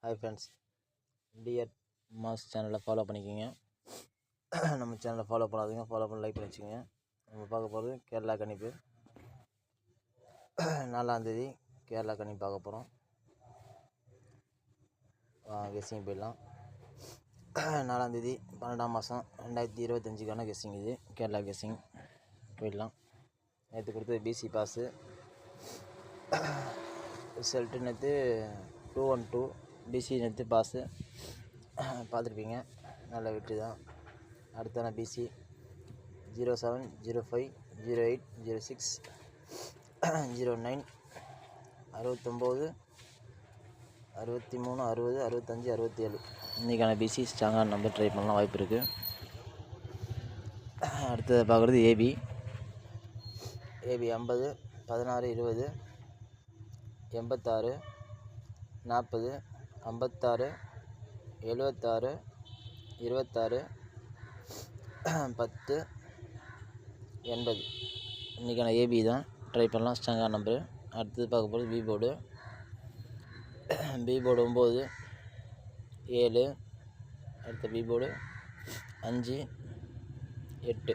Hi friends, dear mass சேனலை follow பண்ணிக்கோங்க. நம்ம சேனலை ஃபாலோ பண்ணாதீங்க, ஃபாலோ பண்ணி லைக் பண்ணி வச்சுக்கோங்க. நம்ம பார்க்க போகிறது கேரளா கணிப்பு. 4ஆந்தேதி கேரளா கணிப்பு பார்க்க போகிறோம். கெஸ்ஸிங் போயிடலாம். 4ஆந்தேதி 12ஆம் மாதம் 2025க்கான கெஸ்ஸிங் இது. கேரளா கெஸ்ஸிங் போயிடலாம். நேற்று கொடுத்தது பிசி பாஸு. ரிசல்ட்டு நேற்று 212 பிசி நேற்று பாஸு பார்த்துருப்பீங்க. நல்ல வெற்றி தான். அடுத்தான பிசி 07, 05, 08, 06, 09, 69, 63, 60, 65, 67 இன்றைக்கான பிசி ஸ்ட்ராங்கான நம்பர் ட்ரை பண்ணலாம், வாய்ப்பு இருக்குது. அடுத்தது பார்க்குறது ஏபி 50, 16, 20, 86, 40, 56, 76, 26, 10, 80 இன்றைக்கான ஏபி தான் ட்ரை பண்ணலாம், ஸ்ட்ராங்கான நம்பரு. அடுத்தது பார்க்க போகிறது பி போர்டு 9, 7. அடுத்த பி போர்டு 5, 8